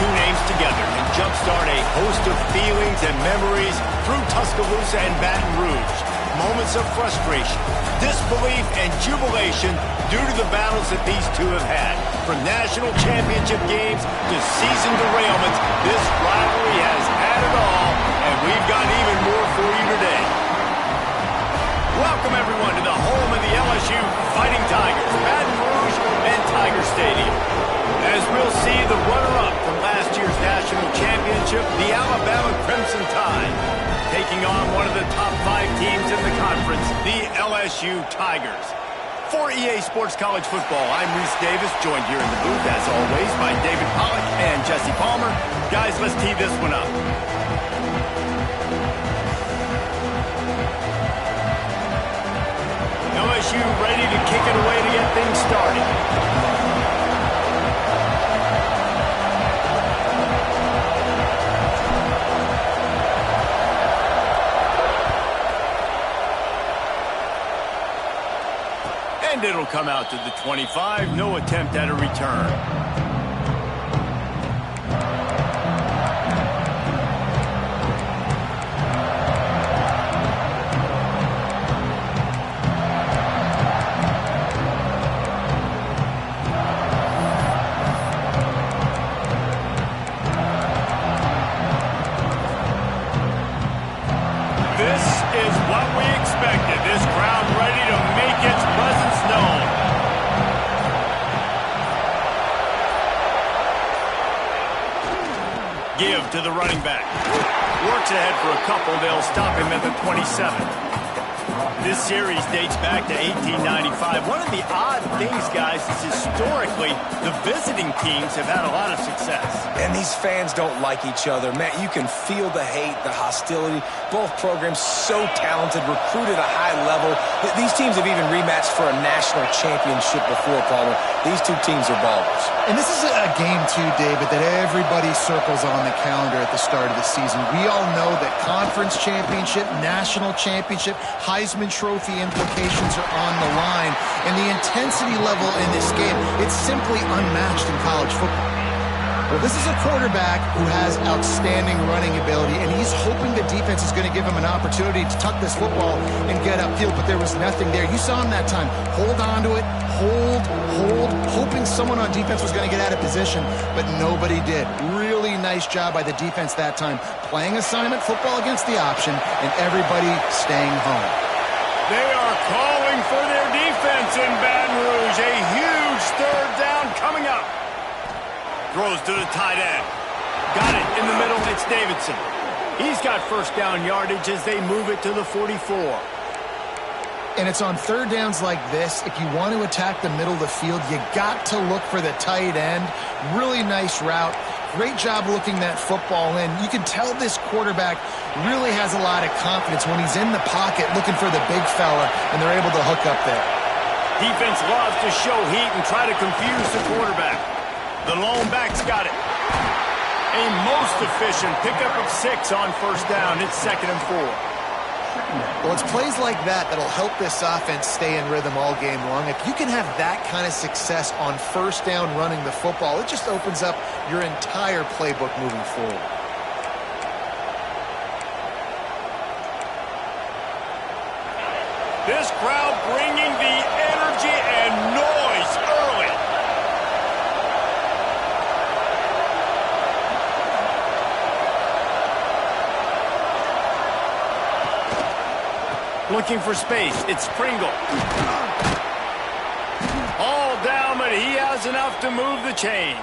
two names together and jumpstart a host of feelings and memories through Tuscaloosa and Baton Rouge. Moments of frustration, disbelief, and jubilation due to the battles that these two have had. From national championship games to season derailments, this rivalry has had it all, and we've got even more for you today. Welcome, everyone, to the home of the LSU Fighting Tigers, Baton Rouge and Tiger Stadium. As we'll see, the runner-up from last year's national championship, the Alabama Crimson Tide, taking on one of the top 5 teams in the conference, the LSU Tigers. For EA Sports College Football, I'm Reese Davis, joined here in the booth, as always, by David Pollack and Jesse Palmer. Guys, let's tee this one up. LSU ready to kick it away to get things started. And it'll come out to the 25. No attempt at a return. This is what we expected. This crowd ready to make its presence known. Give to the running back. Works ahead for a couple. They'll stop him at the 27. This series dates back to 1895. One of the odd things, guys, is historically the visiting teams have had a lot of success. And these fans don't like each other. Man, you can feel the hate, the hostility. Both programs so talented, recruited at a high level. These teams have even rematched for a national championship before, Palmer. These two teams are ballers. And this is a game, too, David, that everybody circles on the calendar at the start of the season. We all know that conference championship, national championship, Heisman Trophy implications are on the line. And the intensity level in this game, it's simply unmatched in college football. Well, this is a quarterback who has outstanding running ability, and he's hoping the defense is going to give him an opportunity to tuck this football and get upfield, but there was nothing there. You saw him that time. Hold on to it, hold, hoping someone on defense was going to get out of position, but nobody did. Really nice job by the defense that time, playing assignment football against the option, and everybody staying home. They are calling for their defense in Baton Rouge. A huge third down coming up. Throws to the tight end. Got it in the middle. It's Davidson. He's got first down yardage as they move it to the 44. And it's on third downs like this. If you want to attack the middle of the field, you got to look for the tight end. Really nice route. Great job looking that football in. You can tell this quarterback really has a lot of confidence when he's in the pocket looking for the big fella, and they're able to hook up there. Defense loves to show heat and try to confuse the quarterback. The lone back's got it. A most efficient pickup of 6 on first down. It's 2nd and 4. Well, it's plays like that that'll help this offense stay in rhythm all game long. If you can have that kind of success on first down running the football, it just opens up your entire playbook moving forward. This crowd bringing the energy and noise early. Looking for space. It's Pringle. All down, but he has enough to move the chains.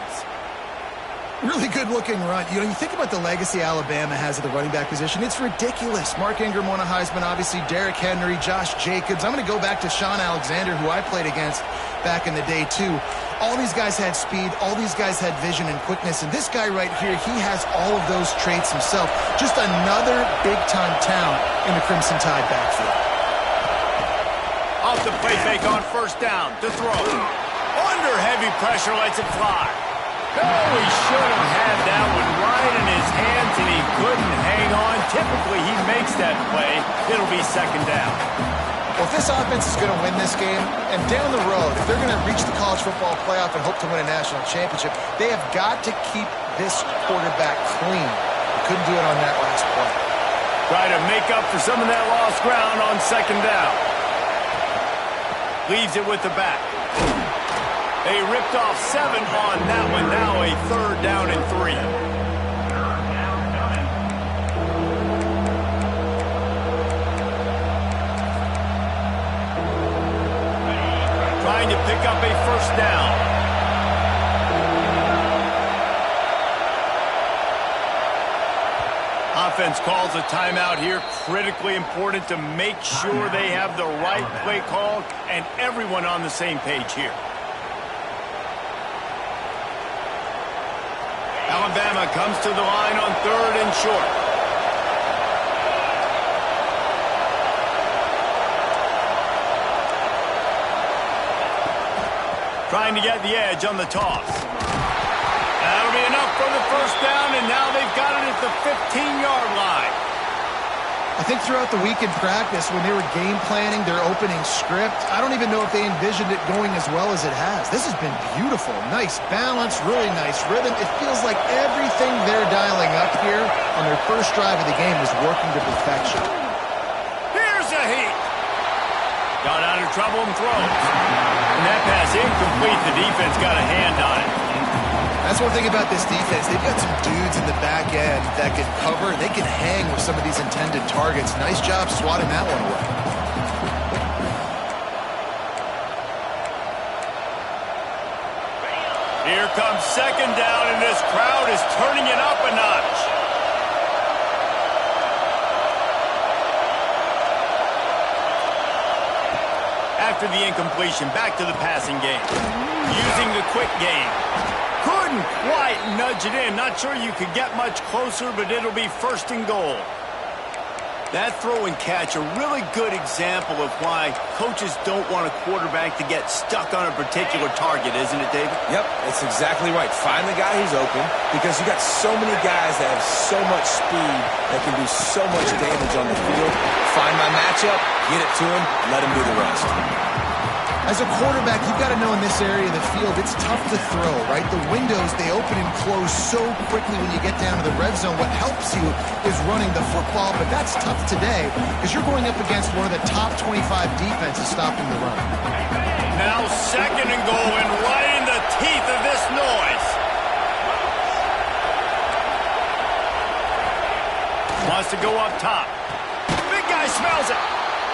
Really good-looking run. You know, you think about the legacy Alabama has at the running back position. It's ridiculous. Mark Ingram won a Heisman, obviously. Derrick Henry, Josh Jacobs. I'm going to go back to Sean Alexander, who I played against back in the day, too. All these guys had speed. All these guys had vision and quickness. And this guy right here, he has all of those traits himself. Just another big-time talent in the Crimson Tide backfield. Off the play fake on first down to throw. Under heavy pressure, lets it fly. Oh, he should have had that one right in his hands, and he couldn't hang on. Typically, he makes that play. It'll be 2nd down. Well, if this offense is going to win this game, and down the road, if they're going to reach the college football playoff and hope to win a national championship, they have got to keep this quarterback clean. He couldn't do it on that last play. Try to make up for some of that lost ground on second down. Leaves it with the back. They ripped off 7 on that one. Now a 3rd down and 3. Trying to pick up a 1st down. Offense calls a timeout here. Critically important to make sure they have the right play called and everyone on the same page here. Alabama comes to the line on 3rd and short. Trying to get the edge on the toss. That'll be enough for the 1st down, and now they've got it at the 15-yard line. I think throughout the week in practice, when they were game planning their opening script, I don't even know if they envisioned it going as well as it has. This has been beautiful. Nice balance, really nice rhythm. It feels like everything they're dialing up here on their first drive of the game is working to perfection. Here's a heat. Got out of trouble and throws. And that pass incomplete. The defense got a hand on it. That's one thing about this defense. They've got some dudes in the back end that can cover. They can hang with some of these intended targets. Nice job swatting that one away. Here comes 2nd down, and this crowd is turning it up a notch. After the incompletion, back to the passing game. Using the quick game. Couldn't quite nudge it in. Not sure you could get much closer, but it'll be 1st and goal. That throw and catch, a really good example of why coaches don't want a quarterback to get stuck on a particular target, isn't it, David? Yep, that's exactly right. Find the guy who's open, because you got so many guys that have so much speed that can do so much damage on the field. Find my matchup, get it to him, let him do the rest. As a quarterback, you've got to know in this area of the field, it's tough to throw, right? The windows, they open and close so quickly when you get down to the red zone. What helps you is running the football, but that's tough today because you're going up against one of the top 25 defenses stopping the run. Now 2nd and goal, and right in the teeth of this noise. Wants to go up top. Big guy smells it,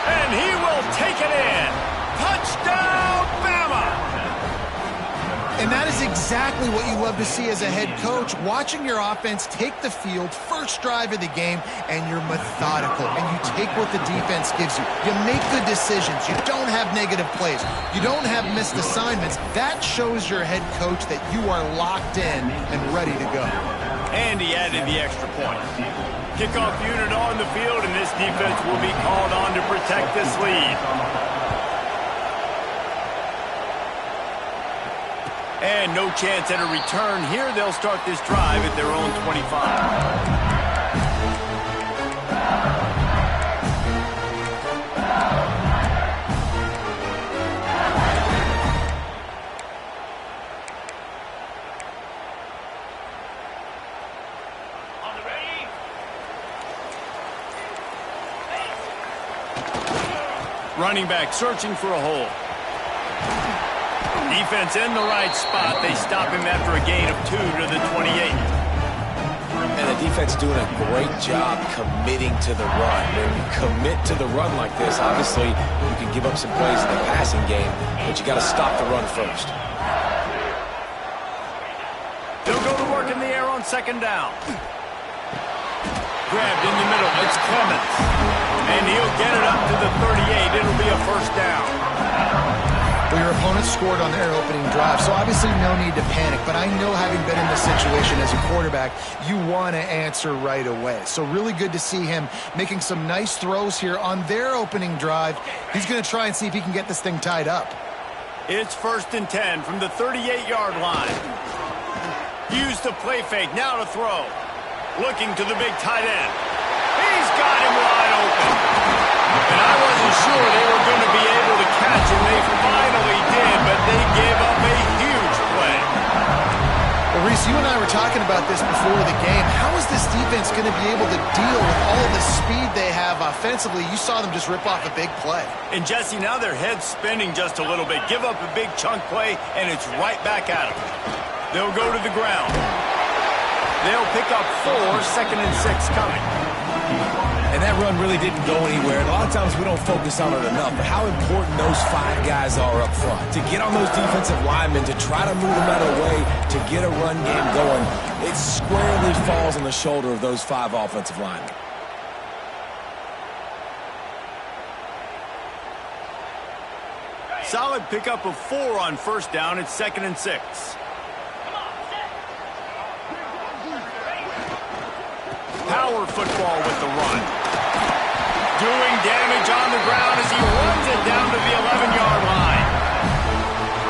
and he will take it in. Touchdown, Bama! And that is exactly what you love to see as a head coach, watching your offense take the field, first drive of the game, and you're methodical, and you take what the defense gives you. You make good decisions. You don't have negative plays. You don't have missed assignments. That shows your head coach that you are locked in and ready to go. And he added the extra point. Kickoff unit on the field, and this defense will be called on to protect this lead. And no chance at a return here. They'll start this drive at their own 25. Running back searching for a hole. Defense in the right spot. They stop him after a gain of 2 to the 28. And the defense doing a great job committing to the run. When you commit to the run like this, obviously you can give up some plays in the passing game, but you got to stop the run first. He'll go to work in the air on 2nd down. Grabbed in the middle. It's Clemens. And he'll get it up to the 38. It'll be a 1st down. Well, your opponent scored on their opening drive, so obviously no need to panic. But I know, having been in this situation as a quarterback, you want to answer right away. So really good to see him making some nice throws here on their opening drive. He's going to try and see if he can get this thing tied up. It's 1st and 10 from the 38-yard line. Use the play fake. Now to throw. Looking to the big tight end. He's got him wide open. And I wasn't sure they were going to be able to catch him. They finally did, but they gave up a huge play. Well, Reese, you and I were talking about this before the game. How is this defense going to be able to deal with all the speed they have offensively? You saw them just rip off a big play. And Jesse, now their head's spinning just a little bit. Give up a big chunk play, and it's right back at them. They'll go to the ground. They'll pick up 4, 2nd and 6 coming. And that run really didn't go anywhere. And a lot of times we don't focus on it enough, but how important those 5 guys are up front. To get on those defensive linemen, to try to move them out of the way, to get a run game going, it squarely falls on the shoulder of those 5 offensive linemen. Solid pickup of 4 on 1st down. It's 2nd and 6. Power football with the run. Doing damage on the ground as he runs it down to the 11-yard line.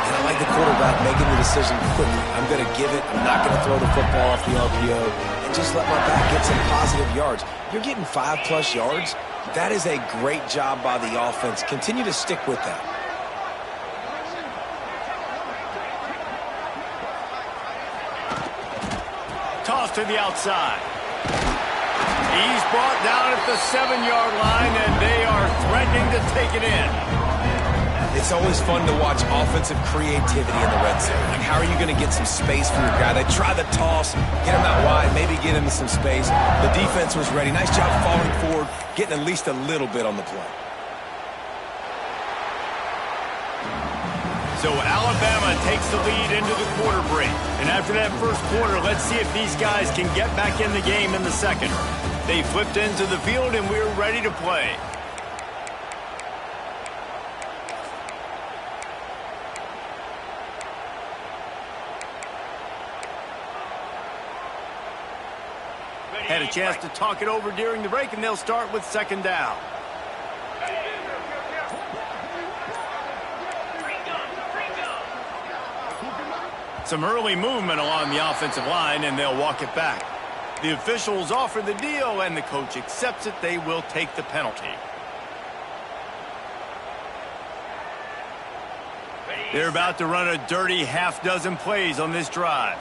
And I like the quarterback making the decision quickly. I'm going to give it. I'm not going to throw the football off the RPO and just let my back get some positive yards. You're getting 5+ yards. That is a great job by the offense. Continue to stick with that. Toss to the outside. He's brought down at the 7-yard line, and they are threatening to take it in. It's always fun to watch offensive creativity in the red zone. Like, how are you going to get some space for your guy? They try the toss, get him out wide, maybe get him some space. The defense was ready. Nice job falling forward, getting at least a little bit on the play. So Alabama takes the lead into the quarter break. And after that first quarter, let's see if these guys can get back in the game in the second. They flipped into the field, and we're ready to play. Had a chance to talk it over during the break, and they'll start with 2nd down. Some early movement along the offensive line, and they'll walk it back. The officials offer the deal, and the coach accepts it. They will take the penalty. They're about to run a dirty half-dozen plays on this drive.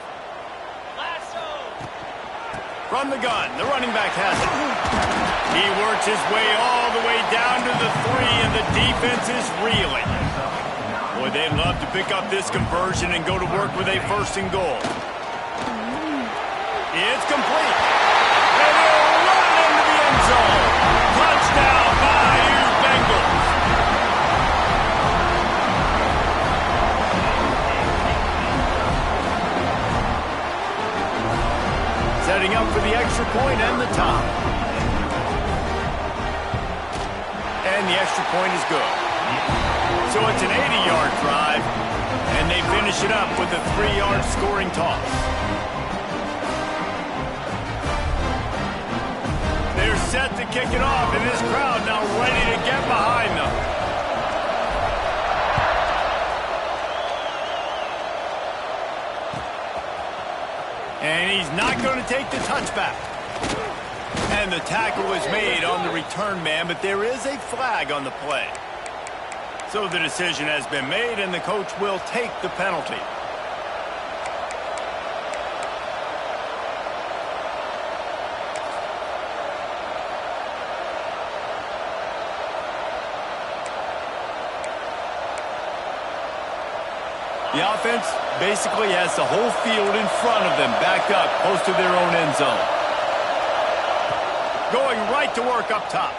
From the gun, the running back has it. He works his way all the way down to the 3, and the defense is reeling. Boy, they'd love to pick up this conversion and go to work with a 1st and goal. It's complete. And he'll run into the end zone. Touchdown, Bayou Bengals. Setting up for the extra point and the top. And the extra point is good. So it's an 80-yard drive, and they finish it up with a 3-yard scoring toss. They're set to kick it off, and this crowd now ready to get behind them. And he's not going to take the touchback. And the tackle is made on the return man, but there is a flag on the play. So the decision has been made, and the coach will take the penalty. The offense basically has the whole field in front of them, backed up close to their own end zone. Going right to work up top.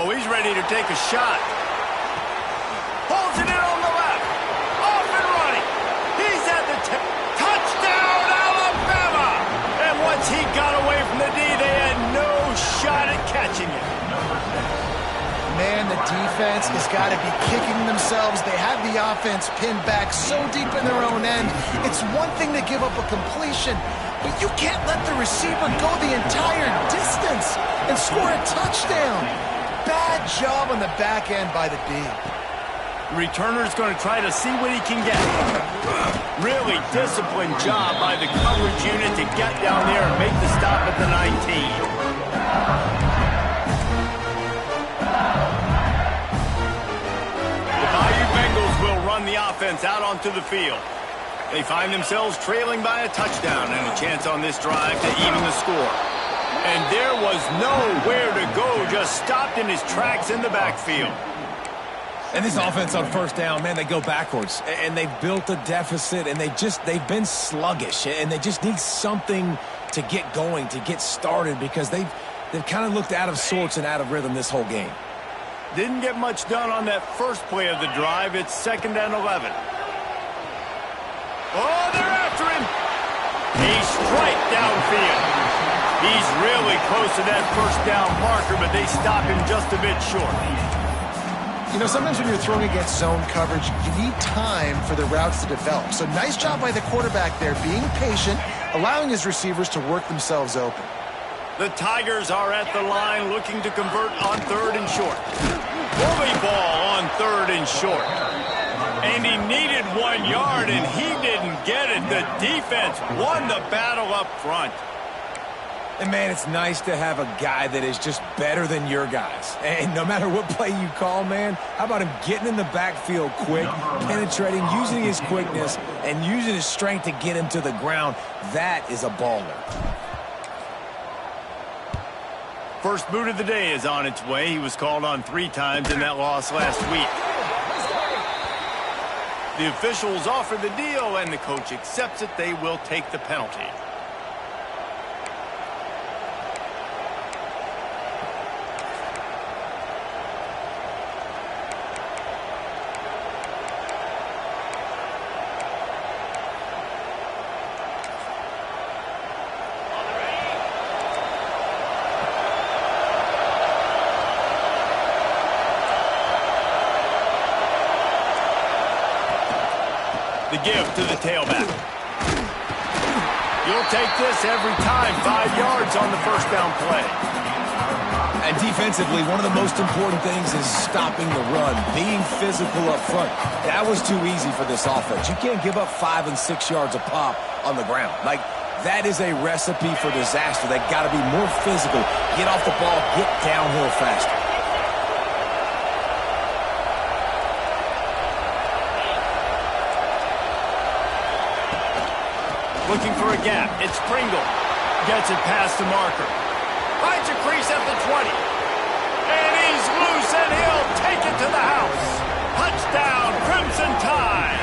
Oh, he's ready to take a shot. Holds it in on the left. Off and running. He's at the touchdown, Alabama! And once he got away from the D, they had no shot at catching it. Man, the defense has got to be kicking themselves. They have the offense pinned back so deep in their own end. It's one thing to give up a completion, but you can't let the receiver go the entire distance and score a touchdown. Bad job on the back end by the D. The returner's going to try to see what he can get. Really disciplined job by the coverage unit to get down there and make the stop at the 19. The Bayou Bengals will run the offense out onto the field. They find themselves trailing by a touchdown and a chance on this drive to even the score. And there was nowhere to go, just stopped in his tracks in the backfield. And this offense on first down, man, they go backwards. And they've built a deficit, and they've been sluggish. And they just need something to get going, to get started, because they've kind of looked out of sorts and out of rhythm this whole game. Didn't get much done on that first play of the drive. It's 2nd and 11. Oh, they're after him. He's straight downfield. He's really close to that first down marker, but they stop him just a bit short. You know, sometimes when you're throwing against zone coverage, you need time for the routes to develop. So nice job by the quarterback there, being patient, allowing his receivers to work themselves open. The Tigers are at the line looking to convert on 3rd and short. Bully ball on 3rd and short. And he needed 1 yard, and he didn't get it. The defense won the battle up front. And, man, it's nice to have a guy that is just better than your guys. And no matter what play you call, man, how about him getting in the backfield quick, penetrating, using his quickness, and using his strength to get him to the ground? That is a baller. First boot of the day is on its way. He was called on 3 times in that loss last week. The officials offer the deal, and the coach accepts it. They will take the penalty. The give to the tailback. You'll take this every time. 5 yards on the first down play. And defensively, one of the most important things is stopping the run, being physical up front. That was too easy for this offense. You can't give up 5 and 6 yards a pop on the ground. Like, that is a recipe for disaster. They got to be more physical, get off the ball, get downhill faster. Looking for a gap. It's Pringle. Gets it past the marker. Finds a crease at the 20. And he's loose, and he'll take it to the house. Touchdown, Crimson Tide.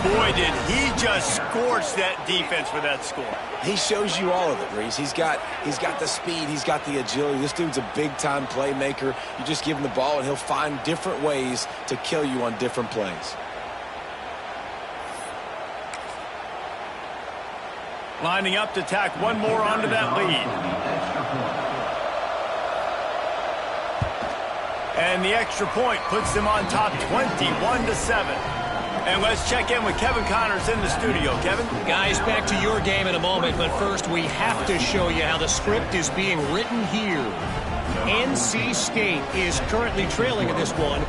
Boy, did he just scorch that defense for that score. He shows you all of it, Reese. He's got the speed. He's got the agility. This dude's a big-time playmaker. You just give him the ball, and he'll find different ways to kill you on different plays. Lining up to tack one more onto that lead. And the extra point puts them on top 21-7. And let's check in with Kevin Connors in the studio. Kevin? Guys, back to your game in a moment, but first we have to show you how the script is being written here. NC State is currently trailing in this one,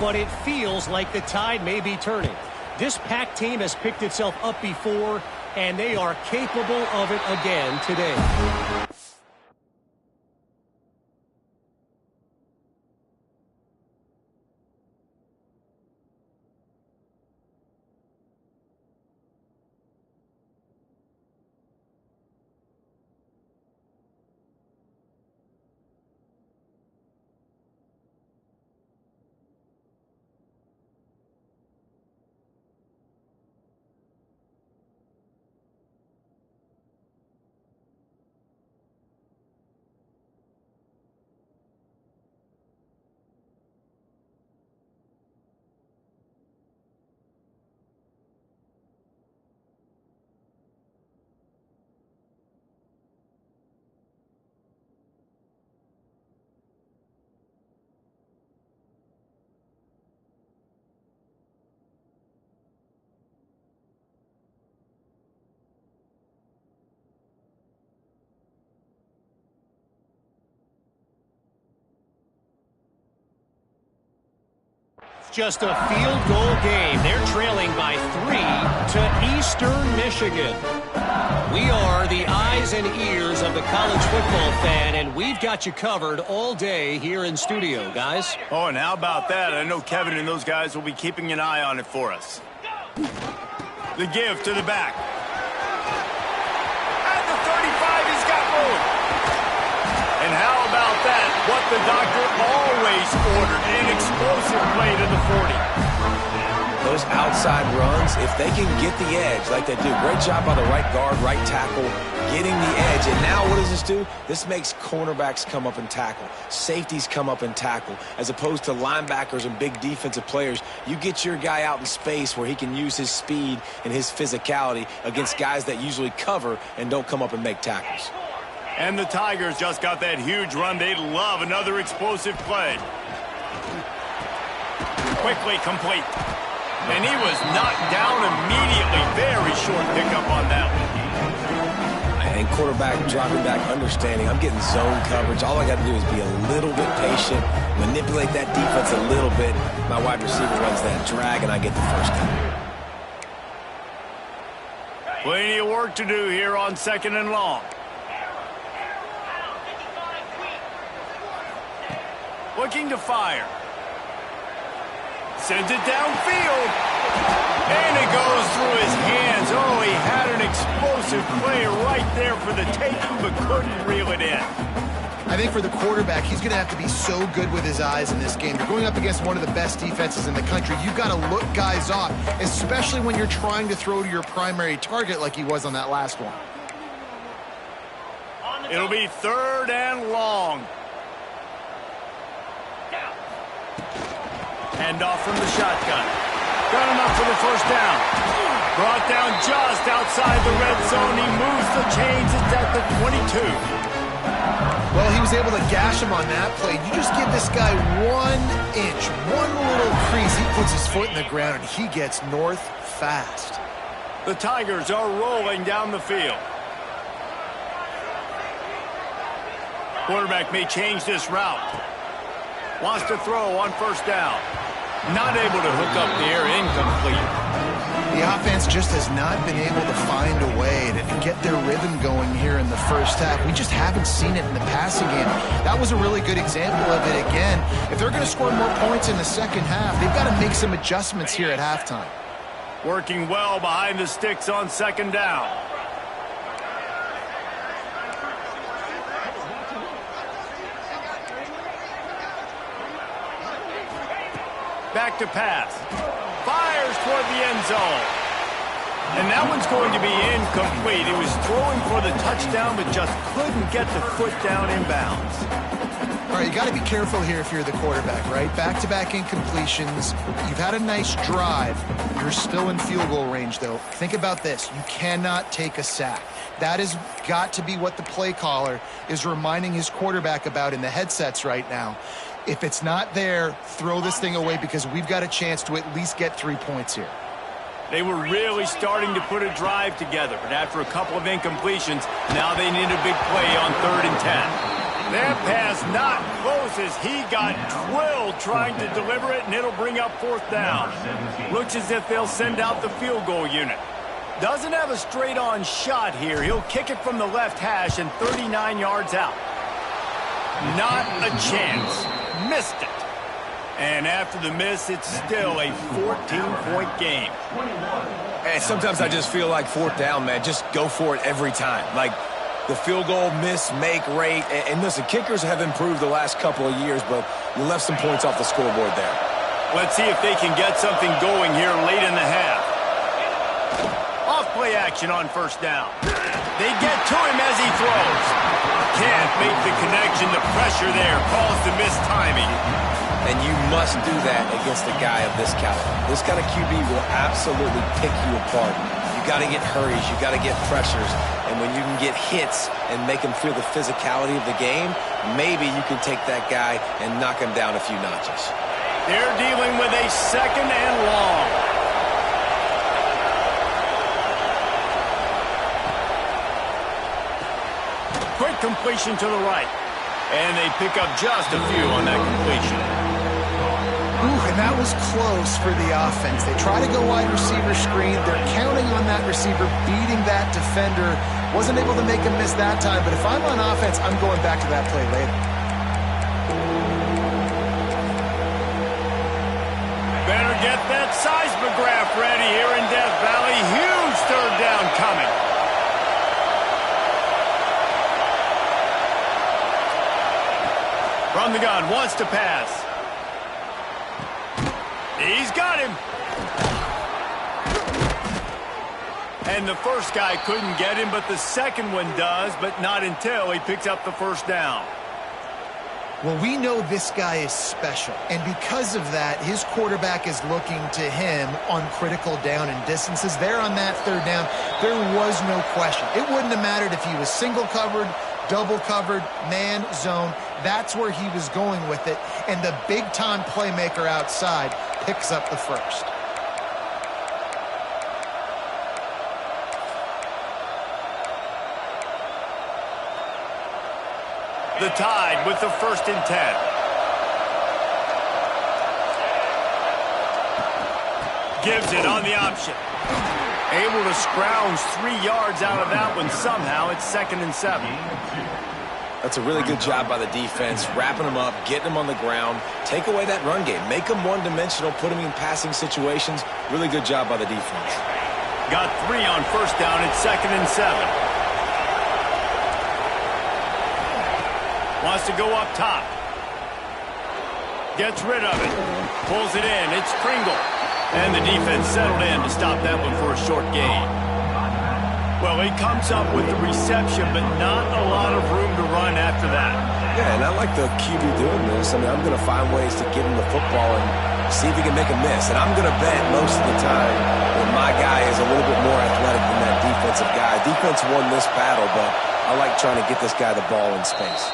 but it feels like the tide may be turning. This Pac team has picked itself up before, and they are capable of it again today. Just a field goal game. They're trailing by 3 to Eastern Michigan. We are the eyes and ears of the college football fan, and we've got you covered all day here in studio, guys. Oh, and how about that? I know Kevin and those guys will be keeping an eye on it for us. The give to the back. At the 35, he's got room. And how about that? What the doctor always ordered, an explosive play to the 40. Those outside runs, if they can get the edge like they do, great job by the right guard, right tackle, getting the edge. And now what does this do? This makes cornerbacks come up and tackle. Safeties come up and tackle. As opposed to linebackers and big defensive players, you get your guy out in space where he can use his speed and his physicality against guys that usually cover and don't come up and make tackles. And the Tigers just got that huge run. They love another explosive play. Quickly complete. And he was knocked down immediately. Very short pickup on that one. And quarterback dropping back, understanding I'm getting zone coverage. All I got to do is be a little bit patient, manipulate that defense a little bit. My wide receiver runs that drag, and I get the first down. Plenty of work to do here on 2nd and long. Looking to fire. Sends it downfield. And it goes through his hands. Oh, he had an explosive play right there for the taking, but couldn't reel it in. I think for the quarterback, he's going to have to be so good with his eyes in this game. You're going up against one of the best defenses in the country. You've got to look guys off, especially when you're trying to throw to your primary target like he was on that last one. It'll be 3rd and long. Handoff from the shotgun. Got enough for the first down. Brought down just outside the red zone. He moves the chains. It's at the 22. Well, he was able to gash him on that play. You just give this guy 1 inch, one little crease. He puts his foot in the ground, and he gets north fast. The Tigers are rolling down the field. Quarterback may change this route. Wants to throw on 1st down. Not able to hook up there, incomplete. The offense just has not been able to find a way to get their rhythm going here in the first half. We just haven't seen it in the passing game. That was a really good example of it again. If they're going to score more points in the second half, they've got to make some adjustments here at halftime. Working well behind the sticks on 2nd down. Back to pass. Fires toward the end zone. And that one's going to be incomplete. He was throwing for the touchdown, but just couldn't get the foot down inbounds. All right, you got to be careful here if you're the quarterback, right? Back-to-back incompletions. You've had a nice drive. You're still in field goal range, though. Think about this. You cannot take a sack. That has got to be what the play caller is reminding his quarterback about in the headsets right now. If it's not there, throw this thing away because we've got a chance to at least get 3 points here. They were really starting to put a drive together, but after a couple of incompletions, now they need a big play on 3rd and 10. That pass not close as he got drilled trying to deliver it, and it'll bring up 4th down. Looks as if they'll send out the field goal unit. Doesn't have a straight-on shot here. He'll kick it from the left hash and 39 yards out. Not a chance. Missed it. And after the miss, it's still a 14-point game. And sometimes I just feel like 4th down, man. Just go for it every time. Like the field goal miss, make rate. And listen, kickers have improved the last couple of years, but you left some points off the scoreboard there. Let's see if they can get something going here late in the half. Off-play action on 1st down. They get to him as he throws. Can't make the connection. The pressure there caused the missed timing. And you must do that against a guy of this caliber. This kind of QB will absolutely pick you apart. You got to get hurries. You got to get pressures. And when you can get hits and make him feel the physicality of the game, maybe you can take that guy and knock him down a few notches. They're dealing with a 2nd and long. Quick completion to the right. And they pick up just a few on that completion. Ooh, and that was close for the offense. They try to go wide receiver screen. They're counting on that receiver beating that defender. Wasn't able to make him miss that time, but if I'm on offense, I'm going back to that play later. Better get that seismograph ready here in Death Valley. Huge third down coming. From the gun, wants to pass. He's got him. And the first guy couldn't get him, but the second one does, but not until he picks up the first down. Well, we know this guy is special, and because of that, his quarterback is looking to him on critical down and distances. There on that third down, there was no question. It wouldn't have mattered if he was single covered, double covered, man, zone. That's where he was going with it, and the big-time playmaker outside picks up the first. The Tide with the 1st and 10. Gives it on the option. Able to scrounge 3 yards out of that one somehow. It's 2nd and 7. That's a really good job by the defense, wrapping them up, getting them on the ground, take away that run game, make them one-dimensional, put them in passing situations. Really good job by the defense. Got 3 on 1st down. It's 2nd and 7. Wants to go up top. Gets rid of it. Pulls it in. It's Kringle. And the defense settled in to stop that one for a short gain. Well, he comes up with the reception, but not a lot of room to run after that. Yeah, and I like the QB doing this. I mean, I'm going to find ways to give him the football and see if he can make a miss. And I'm going to bet most of the time that my guy is a little bit more athletic than that defensive guy. Defense won this battle, but I like trying to get this guy the ball in space.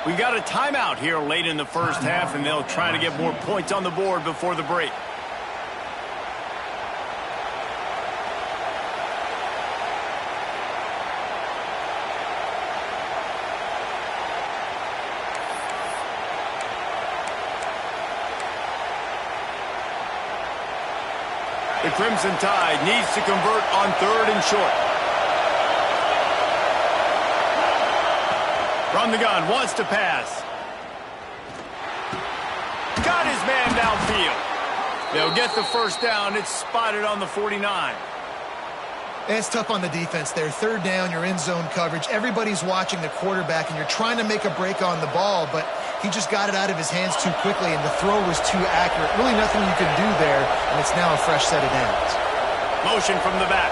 We got a timeout here late in the first half, and they'll try to get more points on the board before the break. The Crimson Tide needs to convert on 3rd and short. From the gun, wants to pass. Got his man downfield. They'll get the first down. It's spotted on the 49. It's tough on the defense there. 3rd down, you're in zone coverage. Everybody's watching the quarterback, and you're trying to make a break on the ball, but he just got it out of his hands too quickly, and the throw was too accurate. Really nothing you can do there, and it's now a fresh set of downs. Motion from the back.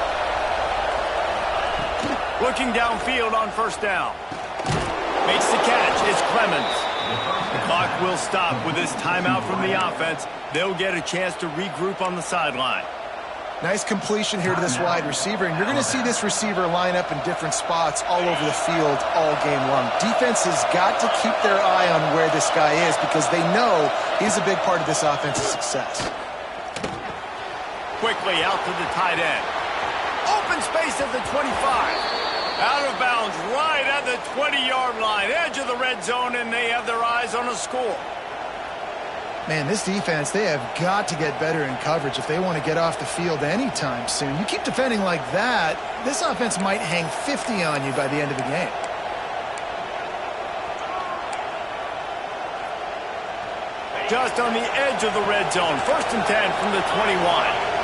Looking downfield on 1st down. Makes the catch. It's Clemens. The clock will stop with this timeout from the offense. They'll get a chance to regroup on the sideline. Nice completion here to this wide receiver, and you're going to see this receiver line up in different spots all over the field all game long. Defense has got to keep their eye on where this guy is because they know he's a big part of this offense's success. Quickly out to the tight end. Open space at the 25. Out of bounds right at the 20-yard line. Edge of the red zone, and they have their eyes on a score. Man, this defense, they have got to get better in coverage if they want to get off the field anytime soon. You keep defending like that, this offense might hang 50 on you by the end of the game. Just on the edge of the red zone. 1st and 10 from the 21.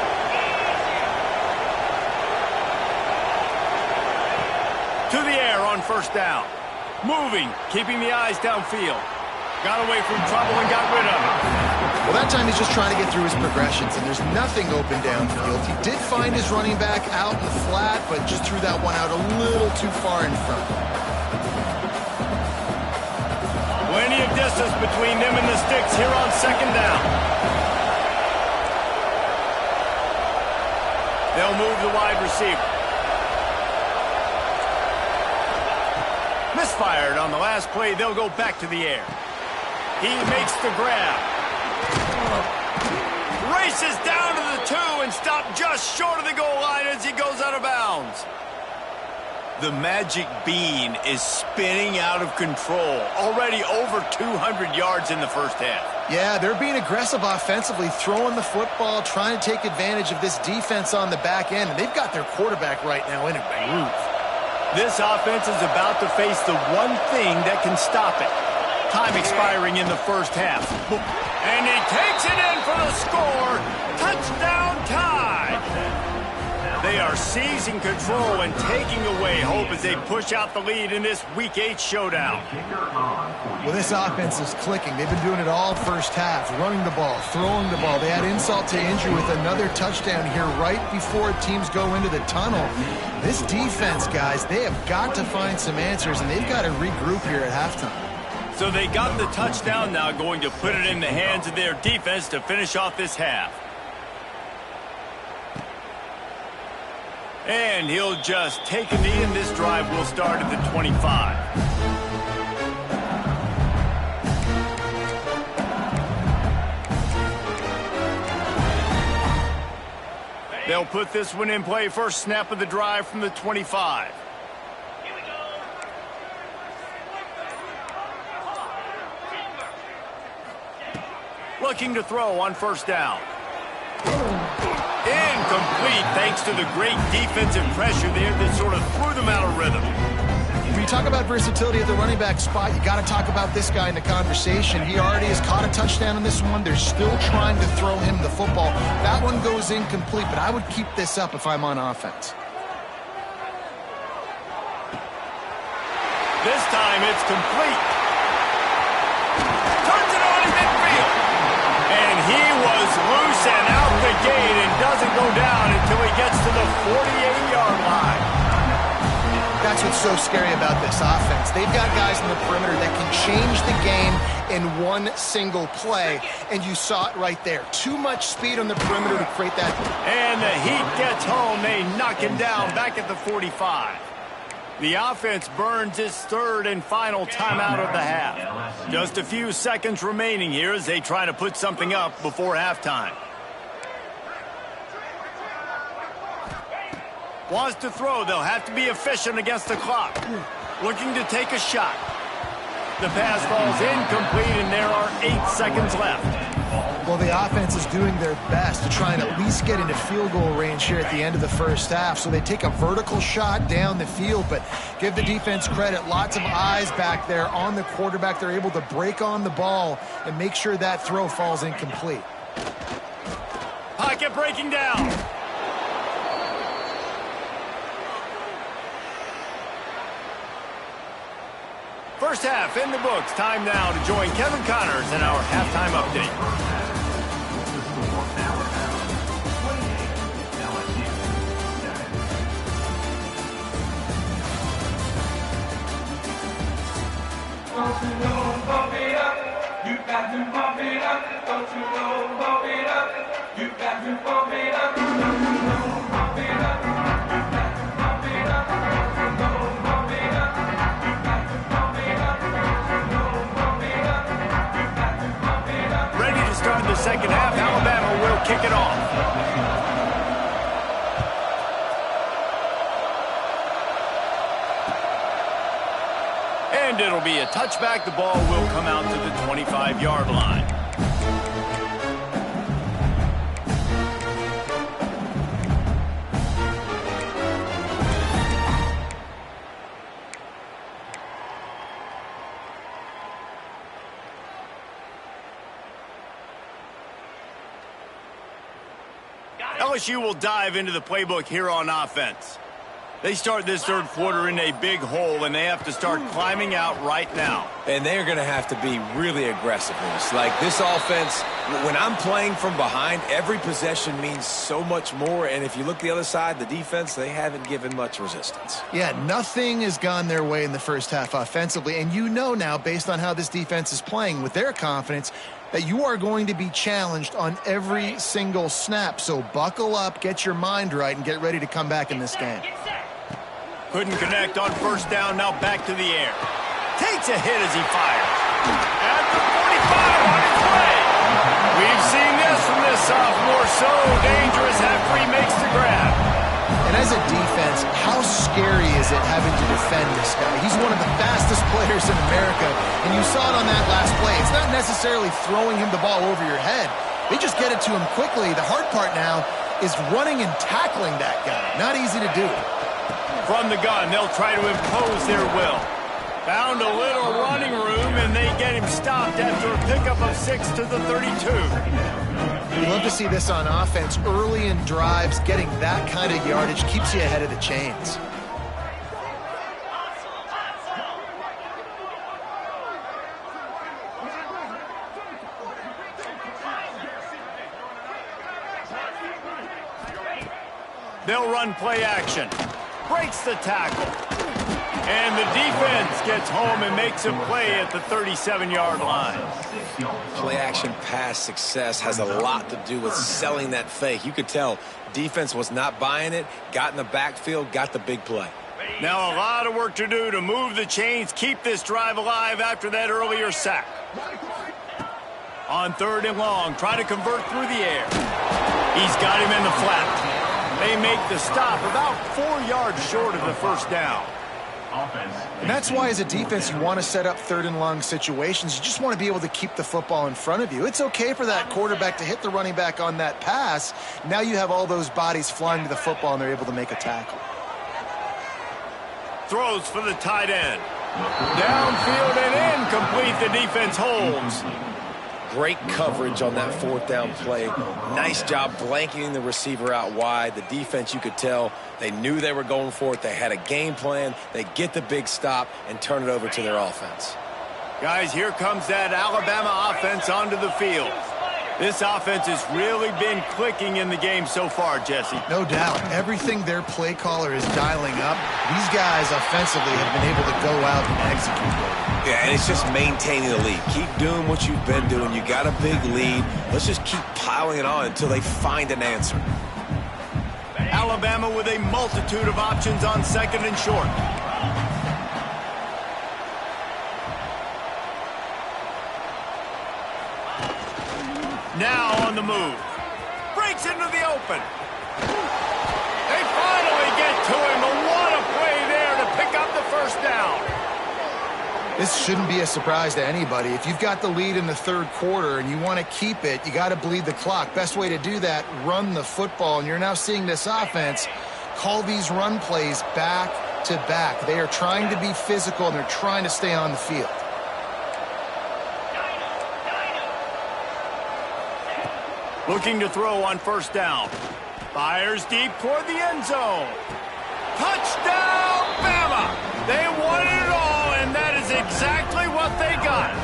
To the air on 1st down. Moving, keeping the eyes downfield. Got away from trouble and got rid of it. Well, that time he's just trying to get through his progressions, and there's nothing open downfield. He did find his running back out in the flat, but just threw that one out a little too far in front. Plenty of distance between them and the sticks here on 2nd down. They'll move the wide receiver. Misfired on the last play. They'll go back to the air. He makes the grab. Races down to the 2 and stopped just short of the goal line as he goes out of bounds. The magic bean is spinning out of control. Already over 200 yards in the first half. Yeah, they're being aggressive offensively, throwing the football, trying to take advantage of this defense on the back end. And they've got their quarterback right now in a groove. This offense is about to face the one thing that can stop it. Time expiring in the first half. And he takes it in for the score. Touchdown tie. They are seizing control and taking away hope as they push out the lead in this Week 8 showdown. Well, this offense is clicking. They've been doing it all first half, running the ball, throwing the ball. They had insult to injury with another touchdown here right before teams go into the tunnel. This defense, guys, they have got to find some answers, and they've got to regroup here at halftime. So they got the touchdown, now going to put it in the hands of their defense to finish off this half. And he'll just take a knee, and this drive will start at the 25. They'll put this one in play. First snap of the drive from the 25. Looking to throw on first down. Incomplete thanks to the great defensive pressure there that sort of threw them out of rhythm. When you talk about versatility at the running back spot, you got to talk about this guy in the conversation. He already has caught a touchdown in this one. They're still trying to throw him the football. That one goes incomplete, but I would keep this up if I'm on offense. This time it's complete. Turns it on in midfield. And he was loose and out the gate and doesn't go down until he gets to the 48-yard line. That's what's so scary about this offense. They've got guys in the perimeter that can change the game in one single play, and you saw it right there. Too much speed on the perimeter to create that. And the heat gets home. They knock him down back at the 45. The offense burns its third and final timeout of the half. Just a few seconds remaining here as they try to put something up before halftime. Wants to throw. They'll have to be efficient against the clock. Looking to take a shot. The pass falls incomplete, and there are 8 seconds left. Well, the offense is doing their best to try and at least get into field goal range here at the end of the first half. So they take a vertical shot down the field, but give the defense credit. Lots of eyes back there on the quarterback. They're able to break on the ball and make sure that throw falls incomplete. Pocket breaking down. First half in the books. Time now to join Kevin Connors in our halftime update. Don't you know, bump it up. You got to bump it up. Don't you know, bump it up. You got to bump it up. Don't you know, bump it up. You got to bump it up. Don't you know, bump it up. You got to bump it up. Don't you know, bump it up. You got to bump it up. Ready to start the second half. Alabama will kick it off. And it'll be a touchback. The ball will come out to the 25-yard line. LSU will dive into the playbook here on offense. They start this third quarter in a big hole, and they have to start climbing out right now. And they're going to have to be really aggressive in this. Like this offense, when I'm playing from behind, every possession means so much more. And if you look the other side, the defense, they haven't given much resistance. Yeah, nothing has gone their way in the first half offensively. And you know now, based on how this defense is playing with their confidence, that you are going to be challenged on every single snap. So buckle up, get your mind right, and get ready to come back in this game. Couldn't connect on first down, now back to the air. Takes a hit as he fires. At the 45 on his way. We've seen this from this sophomore. So dangerous after he makes the grab. And as a defense, how scary is it having to defend this guy? He's one of the fastest players in America, and you saw it on that last play. It's not necessarily throwing him the ball over your head. They just get it to him quickly. The hard part now is running and tackling that guy. Not easy to do. From the gun, they'll try to impose their will. Found a little running room, and they get him stopped after a pickup of 6 to the 32. You love to see this on offense. Early in drives, getting that kind of yardage keeps you ahead of the chains. They'll run play action. Breaks the tackle. And the defense gets home and makes a play at the 37-yard line. Play-action pass success has a lot to do with selling that fake. You could tell defense was not buying it, got in the backfield, got the big play. Now a lot of work to do to move the chains, keep this drive alive after that earlier sack. On 3rd and long, try to convert through the air. He's got him in the flat. They make the stop about 4 yards short of the first down. And that's why, as a defense, you want to set up 3rd and long situations. You just want to be able to keep the football in front of you. It's okay for that quarterback to hit the running back on that pass. Now you have all those bodies flying to the football, and they're able to make a tackle. Throws for the tight end. Downfield and incomplete. The defense holds. Great coverage on that 4th down play. Nice job blanketing the receiver out wide. The defense, you could tell, they knew they were going for it. They had a game plan. They get the big stop and turn it over to their offense. Guys, here comes that Alabama offense onto the field. This offense has really been clicking in the game so far, Jesse. No doubt. Everything their play caller is dialing up, these guys offensively have been able to go out and execute. Yeah, and it's just maintaining the lead. Keep doing what you've been doing. You got a big lead. Let's just keep piling it on until they find an answer. Alabama with a multitude of options on 2nd and short. Now on the move. Breaks into the open. They finally get to him. And what a play there to pick up the first down. This shouldn't be a surprise to anybody. If you've got the lead in the 3rd quarter and you want to keep it, you got to bleed the clock. Best way to do that, run the football. And you're now seeing this offense call these run plays back to back. They are trying to be physical, and they're trying to stay on the field. Looking to throw on 1st down. Fires deep toward the end zone. Touchdown, Bama! They wanted it all, and that is exactly what they got.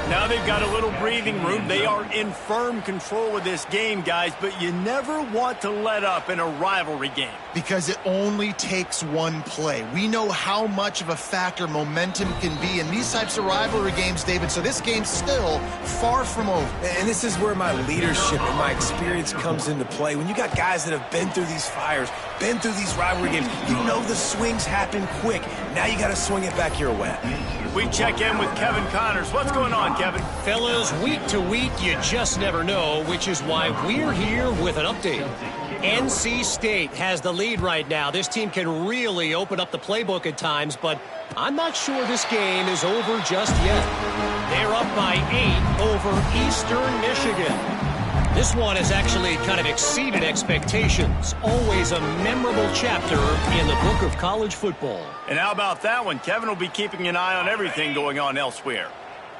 Now they've got a little breathing room. They are in firm control of this game, guys, but you never want to let up in a rivalry game. Because it only takes one play. We know how much of a factor momentum can be in these types of rivalry games, David, so this game's still far from over. And this is where my leadership and my experience comes into play. When you got guys that have been through these fires, been through these rivalry games, you know the swings happen quick. Now you got to swing it back your way. We check in with Kevin Connors. What's going on, Kevin? Fellas, week to week, you just never know, which is why we're here with an update. NC State has the lead right now. This team can really open up the playbook at times, but I'm not sure this game is over just yet. They're up by 8 over Eastern Michigan. This one has actually kind of exceeded expectations. Always a memorable chapter in the book of college football. And how about that one? Kevin will be keeping an eye on everything going on elsewhere.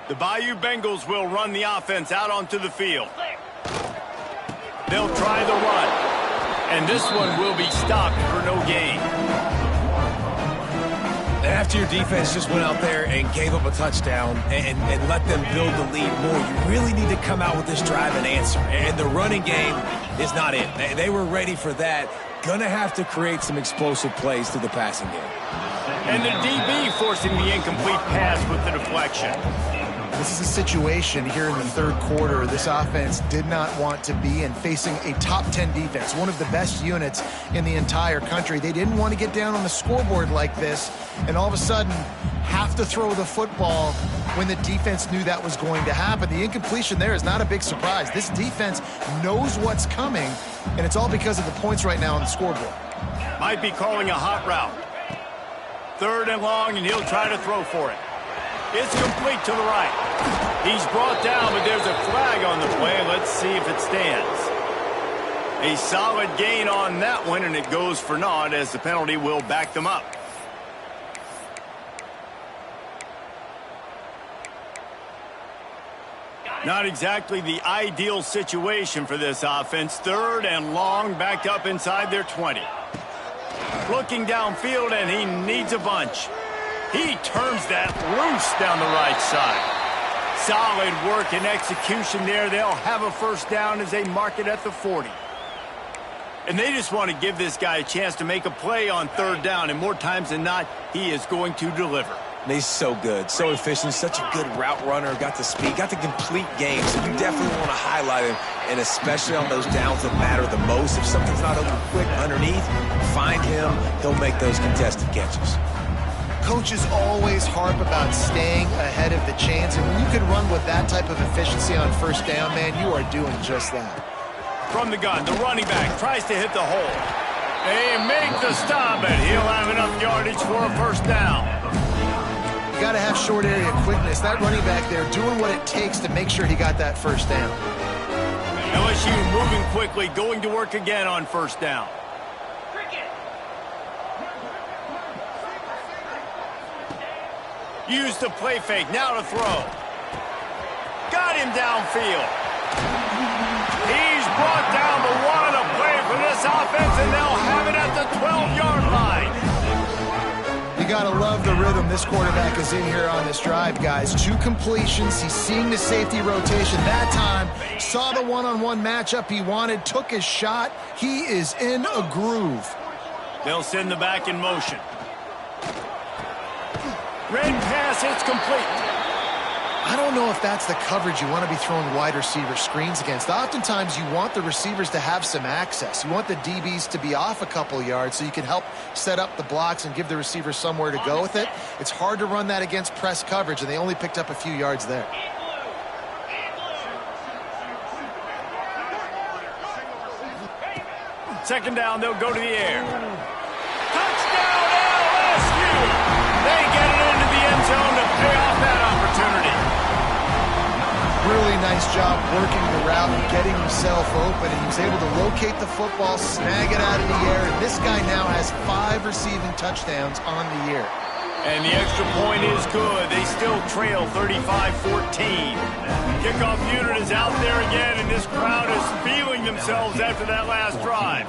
The Bayou Bengals will run the offense out onto the field. They'll try the run. And this one will be stopped for no gain. And after your defense just went out there and gave up a touchdown and let them build the lead more, you really need to come out with this drive and answer. And the running game is not it. They were ready for that. Gonna have to create some explosive plays through the passing game. And the DB forcing the incomplete pass with the deflection. This is a situation here in the 3rd quarter this offense did not want to be in, facing a top 10 defense, one of the best units in the entire country. They didn't want to get down on the scoreboard like this and all of a sudden have to throw the football when the defense knew that was going to happen. The incompletion there is not a big surprise. This defense knows what's coming, and it's all because of the points right now on the scoreboard. Might be calling a hot route. 3rd and long, and he'll try to throw for it. It's complete to the right. He's brought down, but there's a flag on the play. Let's see if it stands. A solid gain on that one, and it goes for naught as the penalty will back them up. Not exactly the ideal situation for this offense. 3rd and long, backed up inside their 20. Looking downfield, and he needs a bunch. He turns that loose down the right side. Solid work and execution there. They'll have a first down as they mark it at the 40. And they just want to give this guy a chance to make a play on 3rd down, and more times than not, he is going to deliver. And he's so good, so efficient, such a good route runner, got the speed, got the complete game, so you definitely want to highlight him, and especially on those downs that matter the most. If something's not open quick underneath, find him, he'll make those contested catches. Coaches always harp about staying ahead of the chains, and when you can run with that type of efficiency on 1st down, man, you are doing just that. From the gun, the running back tries to hit the hole. They make the stop, and he'll have enough yardage for a first down. You got to have short area quickness. That running back there doing what it takes to make sure he got that first down. LSU moving quickly, going to work again on 1st down. Use the play fake, now to throw. Got him downfield. He's brought down the one to play for this offense, and they'll have it at the 12-yard line. You got to love the rhythm this quarterback is in here on this drive, guys. 2 completions. He's seeing the safety rotation. That time, saw the one-on-one matchup he wanted, took his shot. He is in a groove. They'll send the back in motion. Red pass, it's complete. I don't know if that's the coverage you want to be throwing wide receiver screens against. Oftentimes, you want the receivers to have some access. You want the DBs to be off a couple yards so you can help set up the blocks and give the receiver somewhere to go with it. It's hard to run that against press coverage, and they only picked up a few yards there. Second down, they'll go to the air. Touchdown, LSU! They get it into the end zone to pay off that opportunity. Really nice job working the route and getting himself open, and he was able to locate the football, snag it out of the air, and this guy now has 5 receiving touchdowns on the year. And the extra point is good. They still trail 35-14. Kickoff unit is out there again, and this crowd is feeling themselves after that last drive.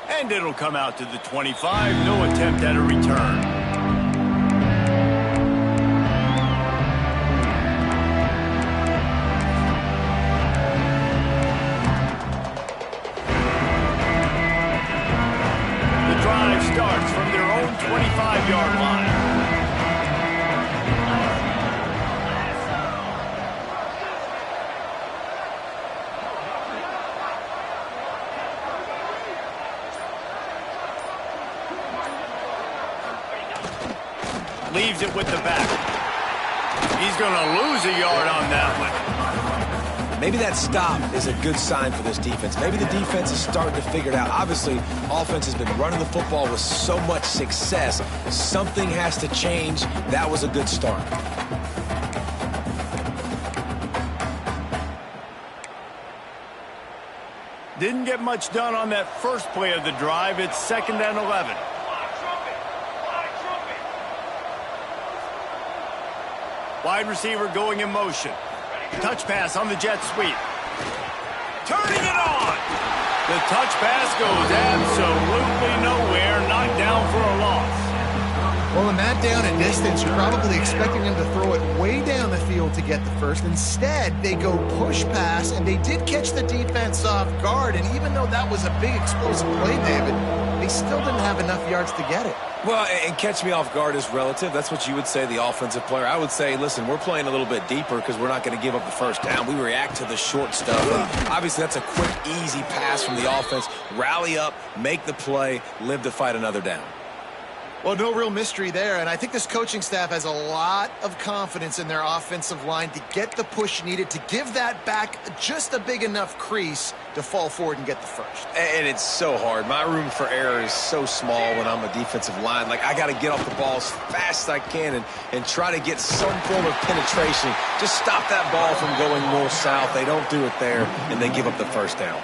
And it'll come out to the 25. No attempt at a return. Starts from their own 25-yard line. Leaves it with the back. He's going to lose a yard on that one. Maybe that stop is a good sign for this defense. Maybe the defense is starting to figure it out. Obviously, offense has been running the football with so much success. Something has to change. That was a good start. Didn't get much done on that first play of the drive. It's 2nd and 11. Wide receiver going in motion. Touch pass on the jet sweep. Turning it on. The touch pass goes absolutely nowhere. Knocked down for a loss. Well, in that down and distance, you're probably expecting them to throw it way down the field to get the first. Instead, they go push pass, and they did catch the defense off guard. And even though that was a big explosive play, David, they still didn't have enough yards to get it. Well, and catch me off guard is relative. That's what you would say, the offensive player. I would say, listen, we're playing a little bit deeper because we're not going to give up the first down. We react to the short stuff. And obviously, that's a quick, easy pass from the offense. Rally up, make the play, live to fight another down. Well, no real mystery there, and I think this coaching staff has a lot of confidence in their offensive line to get the push needed, to give that back just a big enough crease to fall forward and get the first. And it's so hard. My room for error is so small when I'm a defensive line. Like, I got to get off the ball as fast as I can and try to get some form of penetration. Just stop that ball from going north-south. They don't do it there, and they give up the first down.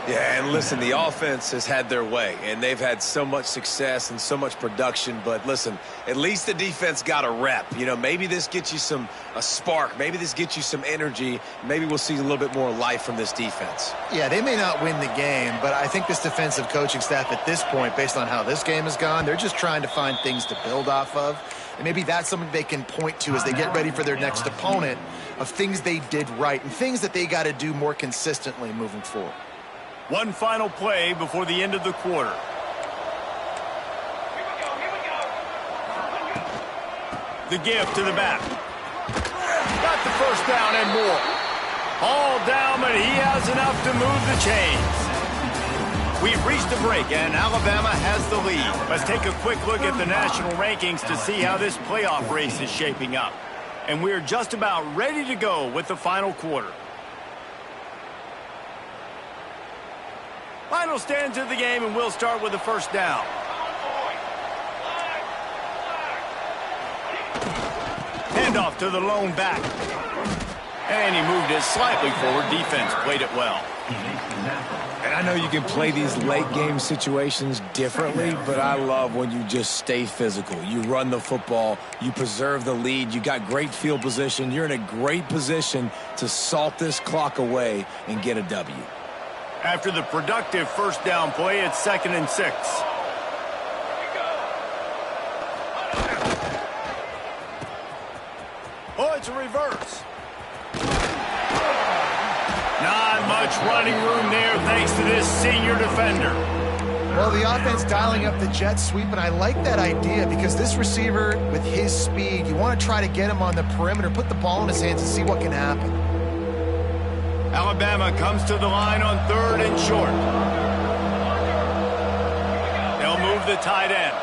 Yeah, and listen, the offense has had their way, and they've had so much success and so much production, but listen, at least the defense got a rep. You know, maybe this gets you a spark. Maybe this gets you some energy. Maybe we'll see a little bit more life from this defense. Yeah, they may not win the game, but I think this defensive coaching staff at this point, based on how this game has gone, they're just trying to find things to build off of. And maybe that's something they can point to as they get ready for their next opponent, of things they did right and things that they got to do more consistently moving forward. One final play before the end of the quarter. The give to the back. Got the first down and more. All down, but he has enough to move the chains. We've reached the break, and Alabama has the lead. Let's take a quick look at the national rankings to see how this playoff race is shaping up. And we're just about ready to go with the final quarter. Final stands of the game, and we'll start with the first down. Handoff to the lone back. And he moved it slightly forward. Defense played it well. And I know you can play these late game situations differently, but I love when you just stay physical. You run the football, you preserve the lead, you got great field position, you're in a great position to salt this clock away and get a W. After the productive first down play, it's 2nd and 6. Oh, it's a reverse. Not much running room there thanks to this senior defender. Well, the offense dialing up the jet sweep, and I like that idea because this receiver, with his speed, you want to try to get him on the perimeter, put the ball in his hands and see what can happen. Alabama comes to the line on 3rd and short. They'll move the tight end.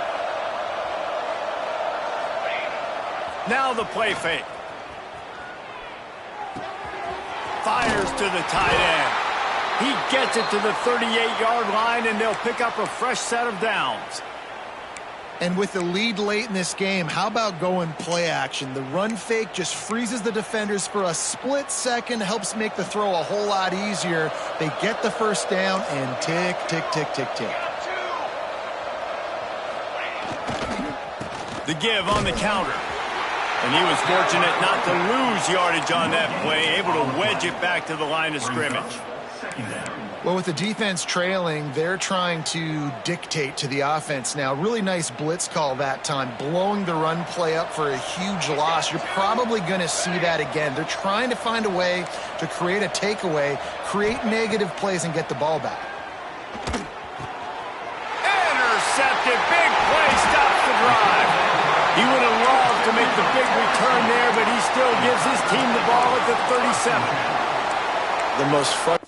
Now the play fake. Fires to the tight end. He gets it to the 38-yard line, and they'll pick up a fresh set of downs. And with the lead late in this game, how about going play action? The run fake just freezes the defenders for a split second, helps make the throw a whole lot easier. They get the first down, and tick, tick, tick, tick, tick. The give on the counter. And he was fortunate not to lose yardage on that play, able to wedge it back to the line of scrimmage. Well, with the defense trailing, they're trying to dictate to the offense now. Really nice blitz call that time, blowing the run play up for a huge loss. You're probably going to see that again. They're trying to find a way to create a takeaway, create negative plays, and get the ball back. Intercepted. Big play stops the drive. He would have loved to make the big return there, but he still gives his team the ball at the 37. The most fun.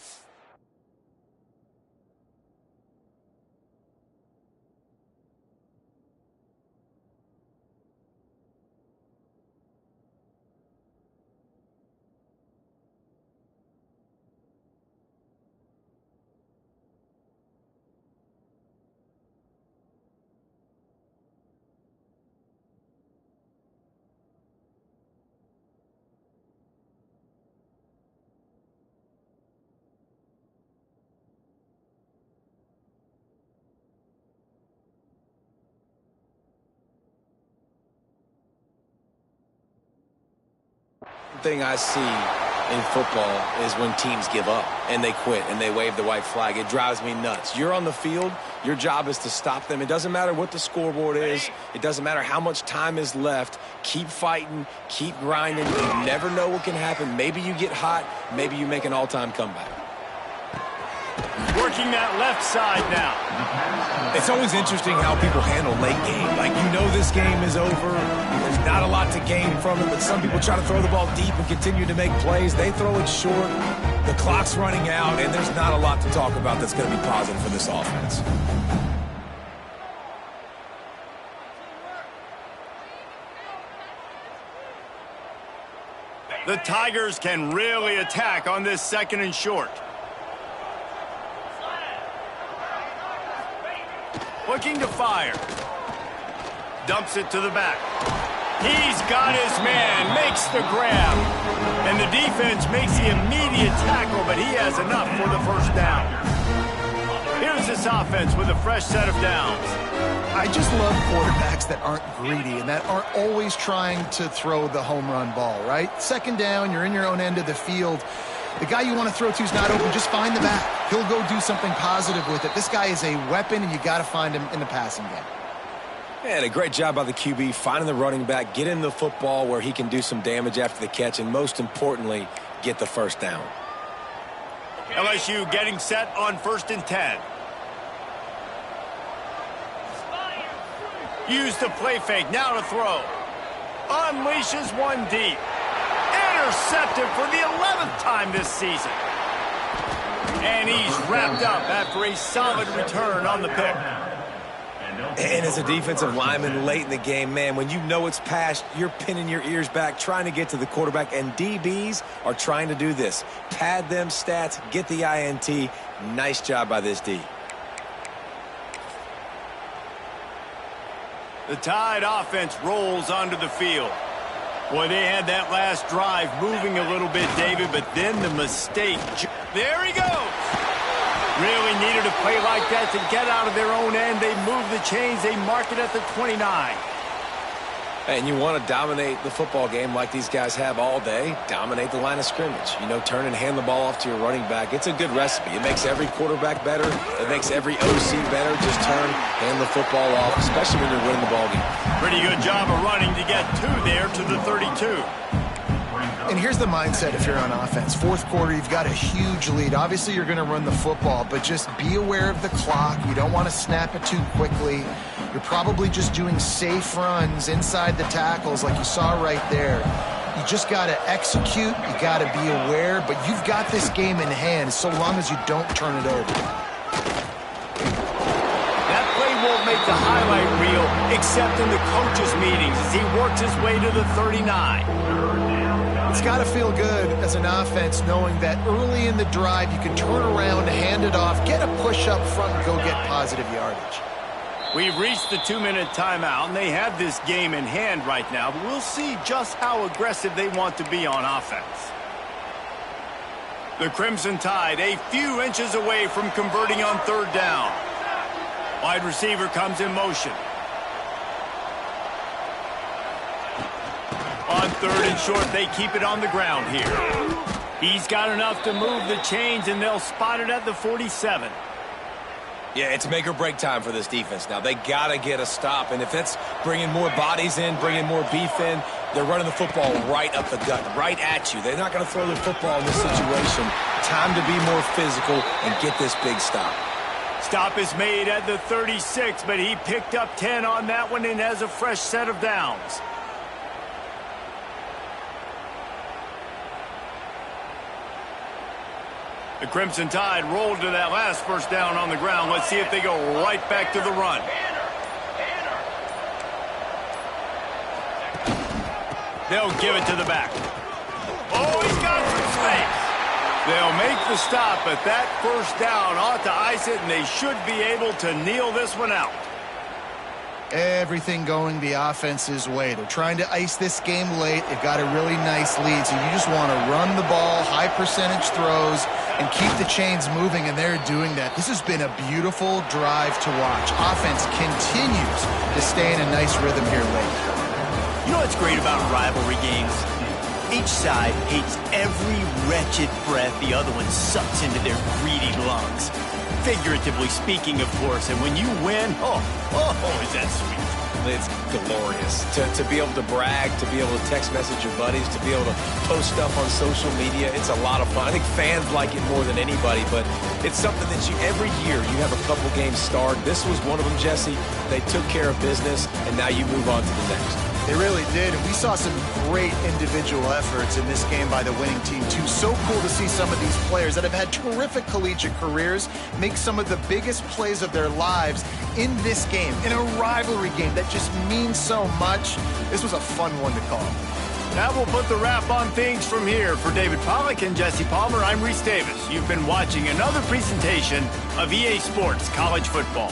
Thing I see in football is when teams give up and they quit and they wave the white flag. It drives me nuts. You're on the field. Your job is to stop them. It doesn't matter what the scoreboard is. It doesn't matter how much time is left. Keep fighting. Keep grinding. You never know what can happen. Maybe you get hot. Maybe you make an all-time comeback. Working that left side now. It's always interesting how people handle late game. Like, you know this game is over. There's not a lot to gain from it, but some people try to throw the ball deep and continue to make plays. They throw it short. The clock's running out, and there's not a lot to talk about that's going to be positive for this offense. The Tigers can really attack on this 2nd and short. Looking to fire. Dumps it to the back. He's got his man, makes the grab. And the defense makes the immediate tackle, but he has enough for the first down. Here's the this offense with a fresh set of downs. I just love quarterbacks that aren't greedy and that aren't always trying to throw the home run ball, right? Second down, you're in your own end of the field. The guy you want to throw to is not open. Just find the back. He'll go do something positive with it. This guy is a weapon, and you got to find him in the passing game. And a great job by the QB, finding the running back, get him the football where he can do some damage after the catch, and most importantly, get the first down. LSU getting set on 1st and 10. Use the play fake, now to throw. Unleashes one deep. Intercepted for the 11th time this season. And he's wrapped up after a solid return on the pick. And as a defensive lineman late in the game, man, when you know it's past, you're pinning your ears back, trying to get to the quarterback, and DBs are trying to do this. Pad them stats, get the INT. Nice job by this D. The Tide offense rolls onto the field. Boy, they had that last drive moving a little bit, David, but then the mistake. There he goes. Really needed a play like that to get out of their own end. They move the chains. They mark it at the 29. And you want to dominate the football game like these guys have all day. Dominate the line of scrimmage. You know, turn and hand the ball off to your running back. It's a good recipe. It makes every quarterback better. It makes every OC better. Just turn, hand the football off, especially when you're winning the ball game. Pretty good job of running to get 2 there to the 32. And here's the mindset if you're on offense. Fourth quarter, you've got a huge lead. Obviously, you're going to run the football, but just be aware of the clock. You don't want to snap it too quickly. You're probably just doing safe runs inside the tackles like you saw right there. You just got to execute. You got to be aware, but you've got this game in hand so long as you don't turn it over. That play won't make the highlight reel except in the coaches' meetings as he works his way to the 39. It's got to feel good as an offense knowing that early in the drive you can turn around, hand it off, get a push up front, and go get positive yardage. We've reached the 2-minute timeout, and they have this game in hand right now, but we'll see just how aggressive they want to be on offense. The Crimson Tide a few inches away from converting on 3rd down. Wide receiver comes in motion. On 3rd and short, they keep it on the ground here. He's got enough to move the chains, and they'll spot it at the 47. Yeah, it's make or break time for this defense now. They got to get a stop, and if that's bringing more bodies in, bringing more beef in, they're running the football right up the gut, right at you. They're not going to throw the football in this situation. Time to be more physical and get this big stop. Stop is made at the 36, but he picked up 10 on that one and has a fresh set of downs. The Crimson Tide rolled to that last first down on the ground. Let's see if they go right back to the run. They'll give it to the back. Oh, he's got some space. They'll make the stop, but that first down ought to ice it, and they should be able to kneel this one out. Everything going the offense's way. They're trying to ice this game late. They've got a really nice lead, so you just want to run the ball, high percentage throws, and keep the chains moving, and they're doing that. This has been a beautiful drive to watch. Offense continues to stay in a nice rhythm here late. You know what's great about rivalry games? Each side hates every wretched breath the other one sucks into their greedy lungs. Figuratively speaking, of course, and when you win, oh, is that sweet. It's glorious to be able to brag, to be able to text message your buddies, to be able to post stuff on social media. It's a lot of fun. I think fans like it more than anybody, but it's something that every year you have a couple games start. This was one of them, Jesse. They took care of business, and now you move on to the next. They really did, and we saw some great individual efforts in this game by the winning team, too. So cool to see some of these players that have had terrific collegiate careers make some of the biggest plays of their lives in this game, in a rivalry game that just means so much. This was a fun one to call. That will put the wrap on things from here. For David Pollack and Jesse Palmer, I'm Reese Davis. You've been watching another presentation of EA Sports College Football.